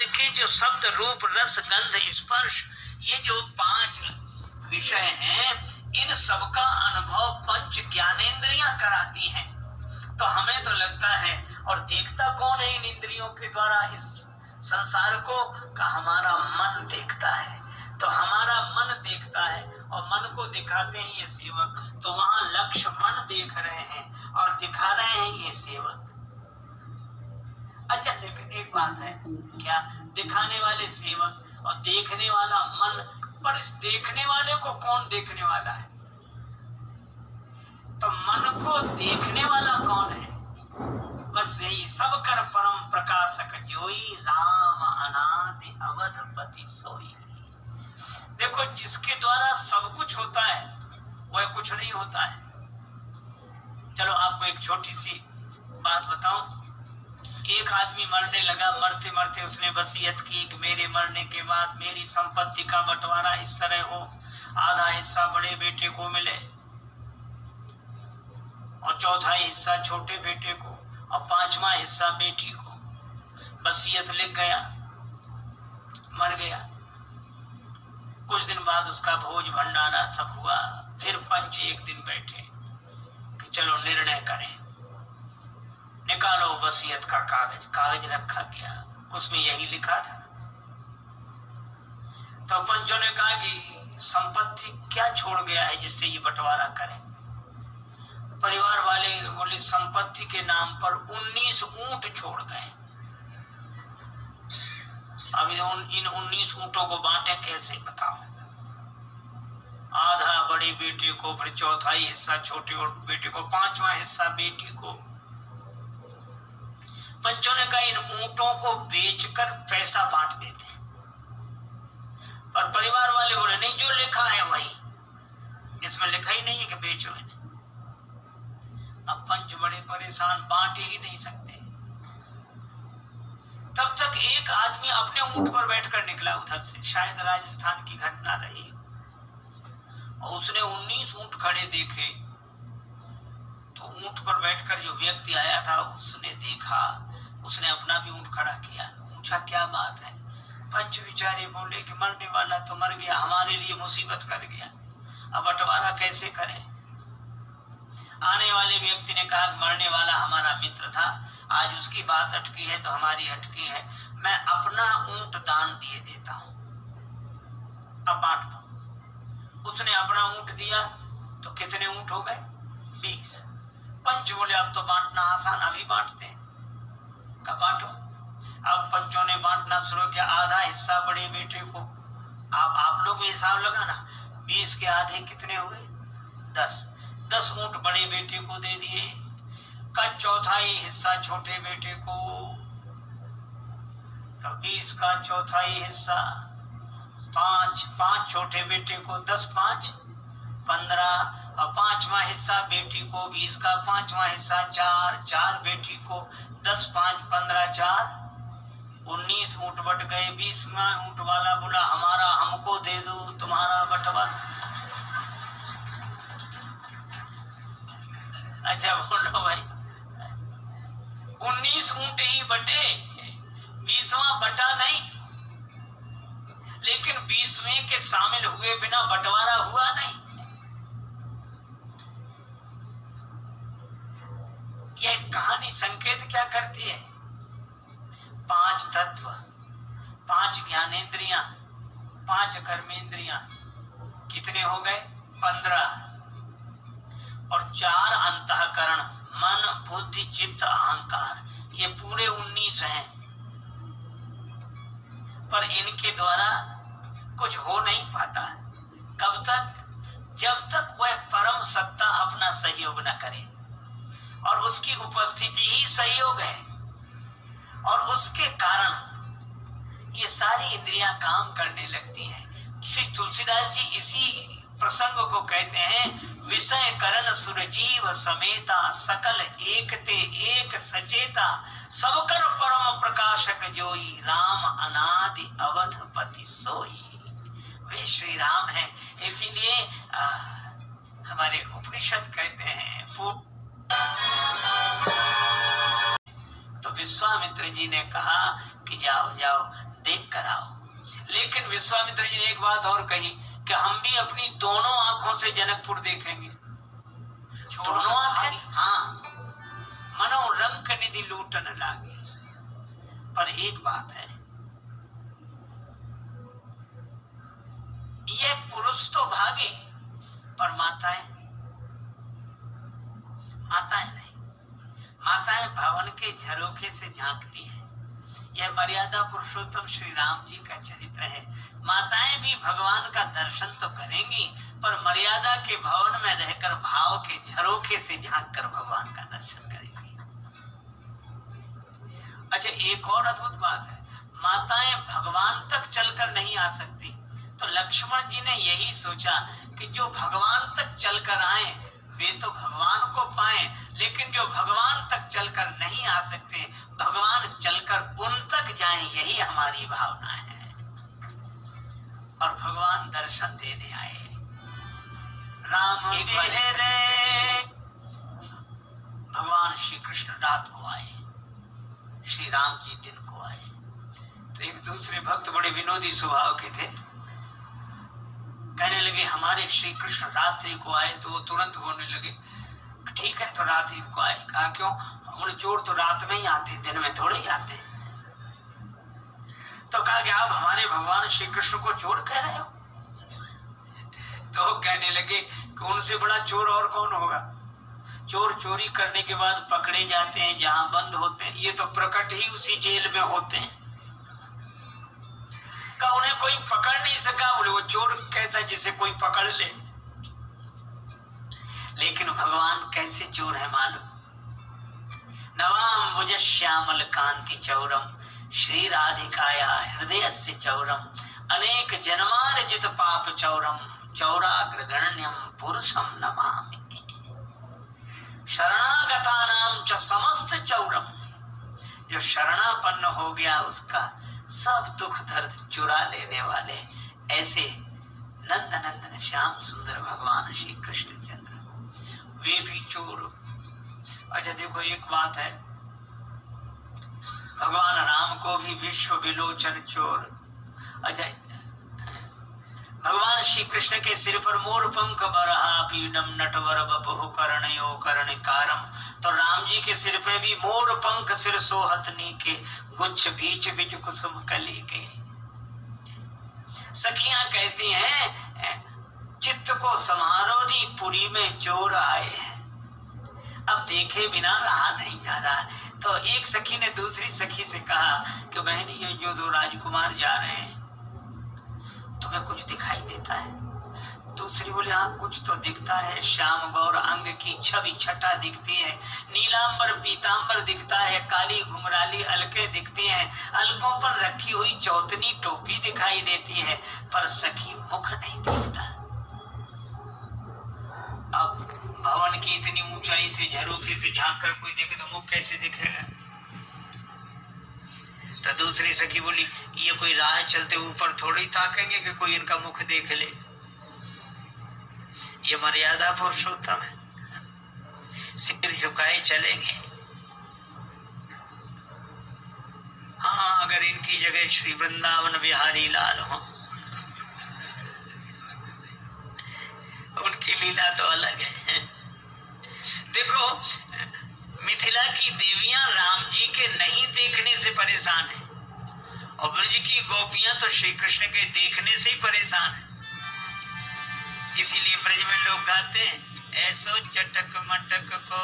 के जो शब्द रूप रस गंध स्पर्श, ये जो 5 विषय हैं, इन सबका अनुभव पंच ज्ञानेंद्रियां कराती हैं। तो हमें तो लगता है, और देखता कौन है इन इंद्रियों के द्वारा इस संसार को? का हमारा मन देखता है। तो हमारा मन देखता है और मन को दिखाते हैं ये सेवक। तो वहां लक्ष्य मन देख रहे हैं और दिखा रहे हैं ये सेवक। अच्छा, लेकिन एक बात है, क्या दिखाने वाले सेवक और देखने वाला मन, पर इस देखने वाले को कौन देखने वाला है? तो मन को देखने वाला कौन है? बस यही सब कर परम प्रकाशक जोई, राम अनादि अवधपति सोई। देखो, जिसके द्वारा सब कुछ होता है वह कुछ नहीं होता है। चलो आपको एक छोटी सी बात बताऊं। एक आदमी मरने लगा, मरते मरते उसने वसीयत की कि मेरे मरने के बाद मेरी संपत्ति का बंटवारा इस तरह हो, आधा हिस्सा बड़े बेटे को मिले और चौथा हिस्सा छोटे बेटे को और 5वां हिस्सा बेटी को। वसीयत लिख गया, मर गया। कुछ दिन बाद उसका भोज भंडारा सब हुआ। फिर पंच एक दिन बैठे कि चलो निर्णय करें, निकालो वसीयत का कागज। कागज रखा गया, उसमें यही लिखा था। तो पंचों ने कहा कि संपत्ति क्या छोड़ गया है जिससे ये बंटवारा करें? परिवार वाले बोले संपत्ति के नाम पर 19 ऊंट छोड़ गए। अब इन 19 ऊंटों को बांटे कैसे, बताओ? आधा बड़े बेटे को, फिर चौथाई हिस्सा छोटे बेटे को, 5वां हिस्सा बेटी को। पंचों ने कहा इन ऊंटों को बेचकर पैसा बांट देते हैं। पर परिवार वाले बोले नहीं, जो लिखा है वही, इसमें लिखा ही नहीं है कि बेचो इन्हें। अब पंच बड़े परेशान, बांट ही नहीं सकते। तब तक एक आदमी अपने ऊंट पर बैठकर निकला उधर से, शायद राजस्थान की घटना रही, और उसने 19 ऊंट खड़े देखे। तो ऊंट पर बैठकर जो व्यक्ति आया था उसने देखा, उसने अपना भी ऊंट खड़ा किया, पूछा क्या बात है? पंच विचारे बोले कि मरने वाला तो मर गया, हमारे लिए मुसीबत कर गया, अब बंटवारा कैसे करें? आने वाले व्यक्ति ने कहा मरने वाला हमारा मित्र था, आज उसकी बात अटकी है तो हमारी अटकी है, मैं अपना ऊंट दान दिए देता हूं, अब बांट दो। उसने अपना ऊंट दिया तो कितने ऊंट हो गए? 20। पंच बोले अब तो बांटना आसान, अभी बांटते हैं। कब बांटो? अब पंचों ने बांटना शुरू किया। आधा हिस्सा बड़े बेटे को, आप लोग भी हिसाब लगाना, 20 के आधे कितने हुए? 10। 10 ऊंट बड़े बेटे को दे दिए, का चौथाई हिस्सा छोटे बेटे को, तो 20 का चौथाई हिस्सा 5 छोटे बेटे को, 10 5 15, और 5वां हिस्सा बेटी को, 20 का 5वां हिस्सा 4 बेटी को, 10 5 15 4 19 ऊंट बट गए। 20वां ऊंट वाला बोला हमारा हमको दे दो, तुम्हारा बंटवा। अच्छा बोलो भाई, 19 ऊंट ही बटे, 20वां बटा नहीं, लेकिन 20वें के शामिल हुए बिना बंटवारा हुआ नहीं। यह कहानी संकेत क्या करती है? 5 तत्व, 5 ज्ञानेंद्रियां, 5 कर्मेंद्रियां, कितने हो गए? 15, और 4 अंतःकरण, मन बुद्धि चित्त अहंकार, ये पूरे 19 हैं। पर इनके द्वारा कुछ हो नहीं पाता। कब तक? जब तक वह परम सत्ता अपना सहयोग न करे, और उसकी उपस्थिति ही सहयोग है, और उसके कारण ये सारी इंद्रियां काम करने लगती हैं। श्री तुलसीदास जी इसी प्रसंग को कहते हैं, विषय करण सुरजीव समेता, सकल एकते एक सचेता, सबकर परम प्रकाशक जोई, राम अनादि अवधपति सोई। वे श्री राम है। इसीलिए हमारे उपनिषद कहते हैं, तो विश्वामित्र जी ने कहा कि जाओ जाओ लेकर आओ। लेकिन विश्वामित्र जी ने एक बात और कही कि हम भी अपनी दोनों आंखों से जनकपुर देखेंगे। दोनों आंखें? हाँ। मनो रंक निधि लूटन लागे। पर एक बात है, ये पुरुष तो भागे पर माताएं नहीं। माताएं भवन के झरोखे से झांकती हैं। यह मर्यादा पुरुषोत्तम श्री राम जी का चरित्र है। माताएं भी भगवान का दर्शन तो करेंगी पर मर्यादा के भवन में रहकर भाव के झरोखे से झांककर भगवान का दर्शन करेंगी। अच्छा, एक और अद्भुत बात है, माताएं भगवान तक चलकर नहीं आ सकती, तो लक्ष्मण जी ने यही सोचा कि जो भगवान तक चलकर आए वे तो भगवान को पाएं, लेकिन जो भगवान तक चलकर नहीं आ सकते, भगवान चलकर उन तक जाएं, यही हमारी भावना है। और भगवान दर्शन देने आए। राम रे भगवान श्री कृष्ण रात को आए, श्री राम जी दिन को आए। तो एक दूसरे भक्त बड़े विनोदी स्वभाव के थे, कहने लगे हमारे श्री कृष्ण रात्रि को आए, तो वो तुरंत होने लगे ठीक है तो रात ही को आए। कहा क्यों? बोले चोर तो रात में ही आते, दिन में थोड़े ही आते। तो कहा कि आप हमारे भगवान श्री कृष्ण को चोर कह रहे हो? तो कहने लगे कि उनसे बड़ा चोर और कौन होगा। चोर चोरी करने के बाद पकड़े जाते हैं, जहां बंद होते हैं, ये तो प्रकट ही उसी जेल में होते हैं। का उन्हें कोई पकड़ नहीं सका, बोले वो चोर कैसा जिसे कोई पकड़ ले। लेकिन भगवान कैसे चोर है मालूम? नवाम भुज श्यामल कांति चौरम श्री राधिकाया हृदय से चौरम अनेक जन्मार्जित पाप चौरम चौराग्रगण्यम पुरुषम नमामि। शरणागतानाम च समस्त चौरम, जो शरणापन्न हो गया उसका सब दुख दर्द चुरा लेने वाले ऐसे नंद नंदन श्याम सुंदर भगवान श्री कृष्ण चंद्र, वे भी चोर। अच्छा देखो, एक बात है, भगवान राम को भी विश्व विलोचन चोर। अच्छा, भगवान श्री कृष्ण के सिर पर मोर पंख बरहा पीडम नटवर बपहु कर्णयो कर्णिकारम, तो राम जी के सिर पे भी मोर पंख सिर सोहतनी के गुच्छ बीच बीच कुसुम कली के। सखियां कहती हैं चित्त को समारो दी पुरी में चोर आए हैं, अब देखे बिना रहा नहीं जा रहा। तो एक सखी ने दूसरी सखी से कहा कि बहन ये जो दो राजकुमार जा रहे हैं तुम्हें कुछ दिखाई देता है? दूसरी बोले हाँ कुछ तो दिखता है, श्याम गौर अंग की छवि छटा दिखती है, नीलांबर पीतांबर दिखता है, काली घुंघराली अलके दिखती हैं, अलकों पर रखी हुई चौतनी टोपी दिखाई देती है, पर सखी मुख नहीं दिखता। अब भवन की इतनी ऊंचाई से झरोखे से झांक कर कोई देखे तो मुख कैसे दिखेगा? तो दूसरी सखी बोली ये कोई राह चलते ऊपर थोड़ी ताकेंगे कि कोई इनका मुख देख ले, ये मर्यादा पुरुषोत्तम है, सिर झुकाए चलेंगे। हाँ, अगर इनकी जगह श्री वृंदावन बिहारी लाल हो, उनकी लीला तो अलग है। देखो, मिथिला की देवियां राम जी के नहीं देखने से परेशान हैं, और ब्रज की गोपियां तो श्री कृष्ण के देखने से ही परेशान हैं। इसीलिए ब्रज में लोग गाते हैं ऐसो चटक मटक को